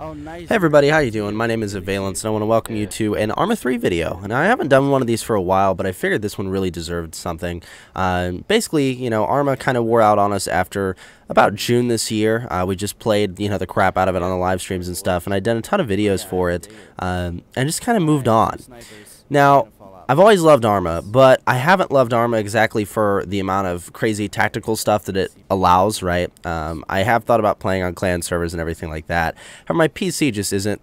Hey everybody, how you doing? My name is Avialence, and I want to welcome you to an ARMA 3 video. And I haven't done one of these for a while, but I figured this one really deserved something. Basically, ARMA kind of wore out on us after about June this year. We just played, the crap out of it on the live streams and stuff, and I'd done a ton of videos for it, and just kind of moved on. Now, I've always loved ARMA, but I haven't loved ARMA exactly for the amount of crazy tactical stuff that it allows, right? I have thought about playing on clan servers and everything like that. However, my PC just isn't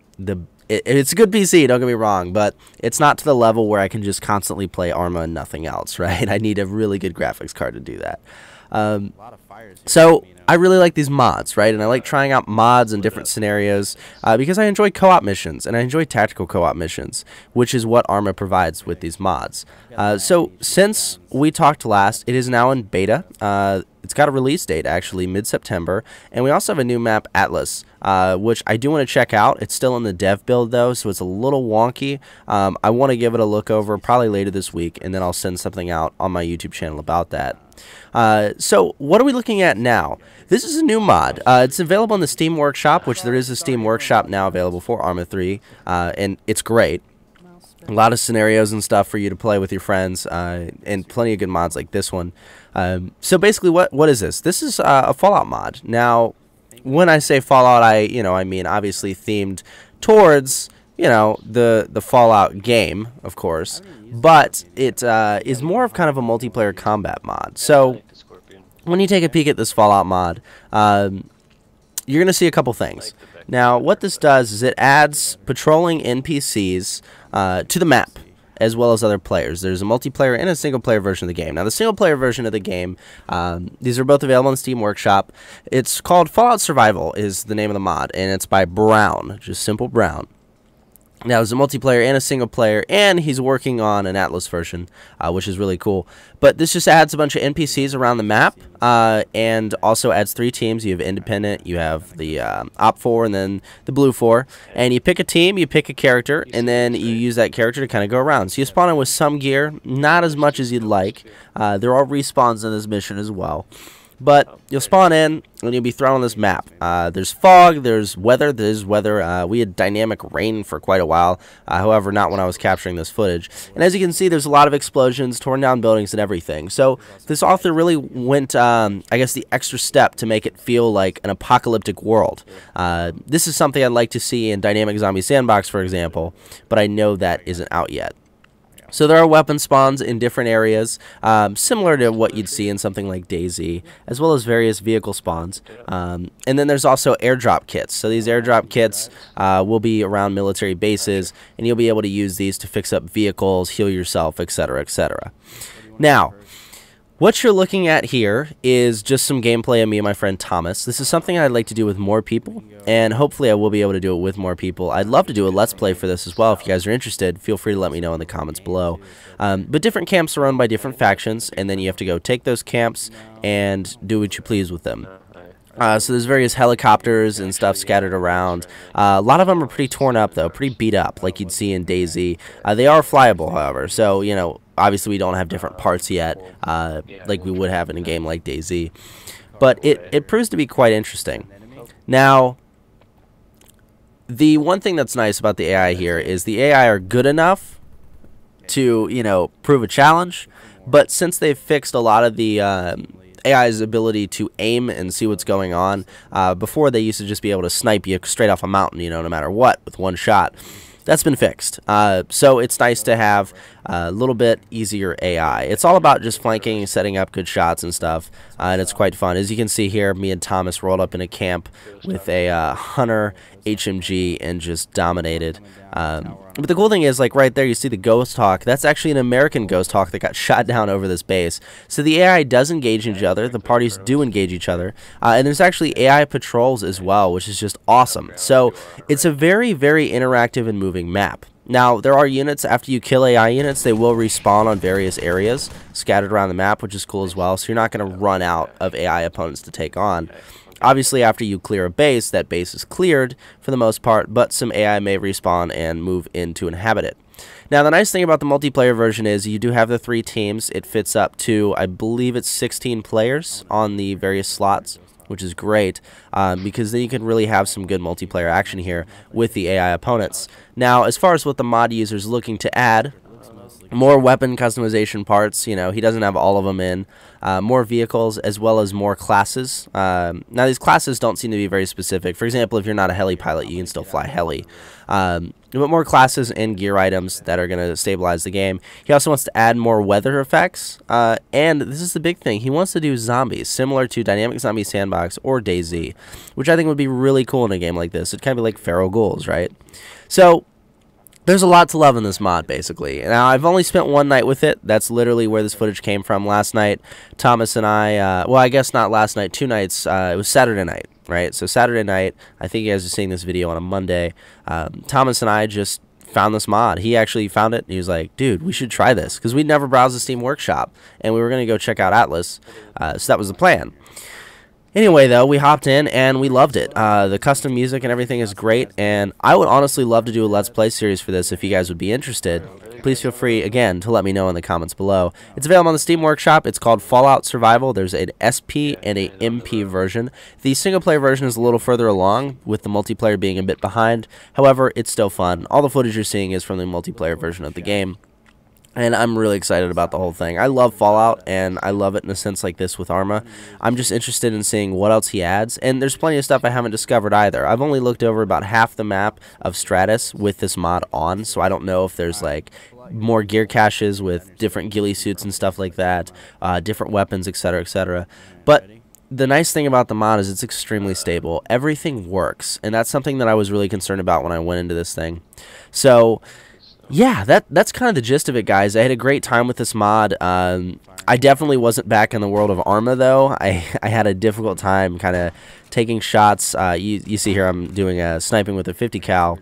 it's a good PC, don't get me wrong, but it's not to the level where I can just constantly play ARMA and nothing else, right? I need a really good graphics card to do that. So I really like these mods, right? And I like trying out mods in different scenarios because I enjoy co-op missions and I enjoy tactical co-op missions, which is what ARMA provides with these mods. So since we talked last, it is now in beta. It's got a release date, actually, mid-September, and we also have a new map, Atlas, which I do want to check out. It's still in the dev build, though, so it's a little wonky. I want to give it a look over probably later this week, and then I'll send something out on my YouTube channel about that. So what are we looking at now? This is a new mod. It's available in the Steam Workshop, which there is a Steam Workshop now available for ARMA 3, and it's great. A lot of scenarios and stuff for you to play with your friends, and plenty of good mods like this one. So basically, what is this? This is a Fallout mod. Now, when I say Fallout, I mean obviously themed towards the Fallout game, of course, but it is more of kind of a multiplayer combat mod. So when you take a peek at this Fallout mod, you're gonna see a couple things. Now, what this does is it adds patrolling NPCs to the map, as well as other players. There's a multiplayer and a single-player version of the game. Now, the single-player version of the game, these are both available on Steam Workshop. It's called Fallout Survival is the name of the mod, and it's by Brown, just simple Brown. Now, there's a multiplayer and a single player, and he's working on an Atlas version, which is really cool. But this just adds a bunch of NPCs around the map, and also adds 3 teams. You have Independent, you have the Op 4, and then the Blue 4. And you pick a team, you pick a character, and then you use that character to kind of go around. So you spawn in with some gear, not as much as you'd like. There are respawns in this mission as well. But you'll spawn in, and you'll be thrown on this map. There's fog, there's weather, we had dynamic rain for quite a while, however, not when I was capturing this footage. And as you can see, there's a lot of explosions, torn down buildings, and everything. So this author really went, I guess, the extra step to make it feel like an apocalyptic world. This is something I'd like to see in Dynamic Zombie Sandbox, for example, but I know that isn't out yet. So there are weapon spawns in different areas, similar to what you'd see in something like DayZ, as well as various vehicle spawns. And then there's also airdrop kits. So these airdrop kits will be around military bases, and you'll be able to use these to fix up vehicles, heal yourself, etc., etc. Now, what you're looking at here is just some gameplay of me and my friend Thomas. This is something I'd like to do with more people, and hopefully I will be able to do it with more people. I'd love to do a Let's Play for this as well. If you guys are interested, feel free to let me know in the comments below. But different camps are run by different factions, and then you have to go take those camps and do what you please with them. So there's various helicopters and stuff scattered around. A lot of them are pretty torn up, though, pretty beat up, like you'd see in DayZ. They are flyable, however, so, obviously we don't have different parts yet, like we would have in a game like DayZ. But it proves to be quite interesting. Now, the one thing that's nice about the AI here is the AI are good enough to, prove a challenge, but since they've fixed a lot of the AI's ability to aim and see what's going on, before they used to just be able to snipe you straight off a mountain, no matter what, with one shot. That's been fixed. So it's nice to have a little bit easier AI. It's all about just flanking and setting up good shots and stuff, and it's quite fun. As you can see here, me and Thomas rolled up in a camp with a Hunter HMG and just dominated. But the cool thing is, like right there, you see the Ghost Hawk. That's actually an American Ghost Hawk that got shot down over this base. So the AI does engage each other. The parties do engage each other. And there's actually AI patrols as well, which is just awesome. So it's a very, very interactive and moving map. Now, there are units, after you kill AI units, they will respawn on various areas scattered around the map, which is cool as well. So you're not going to run out of AI opponents to take on. Obviously, after you clear a base, that base is cleared for the most part, but some AI may respawn and move in to inhabit it. Now, the nice thing about the multiplayer version is you do have the 3 teams. It fits up to, I believe it's 16 players on the various slots. which is great because then you can really have some good multiplayer action here with the AI opponents. Now, as far as what the mod user is looking to add, more weapon customization parts. You know, he doesn't have all of them in. More vehicles, as well as more classes. Now, these classes don't seem to be very specific. For example, if you're not a heli pilot, you can still fly heli. But more classes and gear items that are going to stabilize the game. He also wants to add more weather effects. And this is the big thing. He wants to do zombies, similar to Dynamic Zombie Sandbox or DayZ, which I think would be really cool in a game like this. It'd kind of be like Feral Ghouls, right? So there's a lot to love in this mod, basically. Now, I've only spent one night with it. That's literally where this footage came from. Last night, Thomas and I, well, I guess not last night, 2 nights, it was Saturday night, right? So Saturday night, I think you guys are seeing this video on a Monday, Thomas and I just found this mod. He actually found it, and he was like, dude, we should try this, because we'd never browsed the Steam Workshop, and we were going to go check out Atlas, so that was the plan. Anyway, though, we hopped in and we loved it. The custom music and everything is great, and I would honestly love to do a Let's Play series for this if you guys would be interested. Please feel free, again, to let me know in the comments below. It's available on the Steam Workshop. It's called Fallout Survival. There's an SP and a MP version. The single-player version is a little further along, with the multiplayer being a bit behind. However, it's still fun. All the footage you're seeing is from the multiplayer version of the game. And I'm really excited about the whole thing. I love Fallout, and I love it in a sense like this with ARMA. I'm just interested in seeing what else he adds, and there's plenty of stuff I haven't discovered either. I've only looked over about half the map of Stratus with this mod on, so I don't know if there's like more gear caches with different ghillie suits and stuff like that, different weapons, etc., etc. But the nice thing about the mod is it's extremely stable. Everything works, and that's something that I was really concerned about when I went into this thing. So yeah, that's kind of the gist of it, guys. I had a great time with this mod. I definitely wasn't back in the world of ARMA, though. I had a difficult time kind of taking shots. You see here I'm doing a sniping with a 50 cal.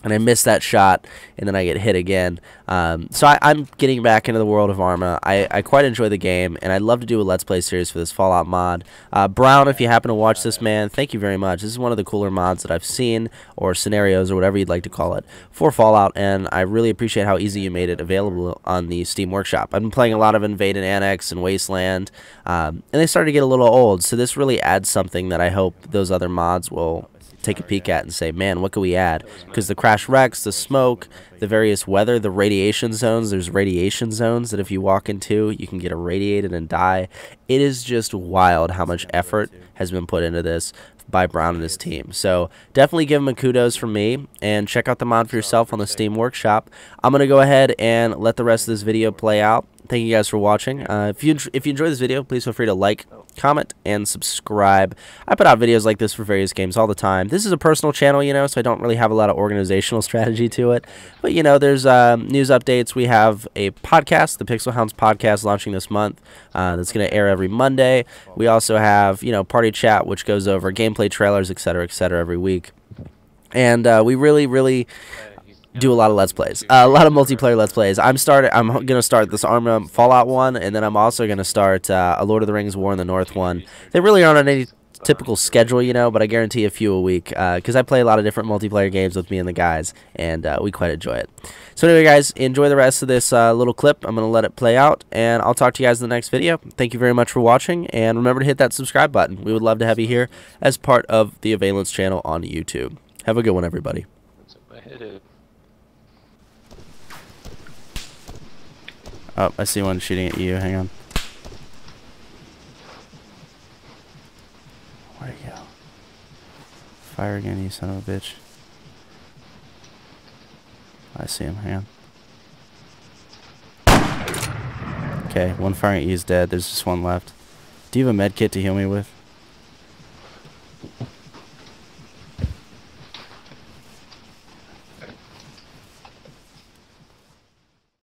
And I missed that shot, and then I get hit again. So I'm getting back into the world of ARMA. I quite enjoy the game, and I'd love to do a Let's Play series for this Fallout mod. Brown, if you happen to watch this, man, thank you very much. This is one of the cooler mods that I've seen, or scenarios, or whatever you'd like to call it, for Fallout, and I really appreciate how easy you made it available on the Steam Workshop. I've been playing a lot of Invade and Annex and Wasteland, and they started to get a little old, so this really adds something that I hope those other mods will take a peek at and say, man, what can we add? Because the crash wrecks, the smoke, the various weather, the radiation zones, there's radiation zones that if you walk into, you can get irradiated and die. It is just wild how much effort has been put into this by Brown and his team. So definitely give him a kudos from me, and check out the mod for yourself on the Steam Workshop. I'm going to go ahead and let the rest of this video play out. Thank you guys for watching. If you enjoyed this video, please feel free to like, comment, and subscribe. I put out videos like this for various games all the time. This is a personal channel, you know, so I don't really have a lot of organizational strategy to it. But, you know, there's news updates. We have a podcast, the Pixel Hounds podcast, launching this month. That's going to air every Monday. We also have, you know, Party Chat, which goes over gameplay trailers, etc., every week. And we really do a lot of Let's Plays, a lot of multiplayer Let's Plays. I'm gonna start this ARMA Fallout one, and then I'm also gonna start a Lord of the Rings War in the North one. They really aren't on any typical schedule, you know, but I guarantee a few a week, because I play a lot of different multiplayer games with me and the guys, and we quite enjoy it. So anyway, guys, enjoy the rest of this little clip. I'm gonna let it play out, and I'll talk to you guys in the next video. Thank you very much for watching, and remember to hit that subscribe button. We would love to have you here as part of the Avialence channel on YouTube. Have a good one, everybody. Oh, I see one shooting at you. Hang on. Where'd he go? Fire again, you son of a bitch. I see him. Hang on. Okay, one firing at you is dead. There's just one left. Do you have a med kit to heal me with?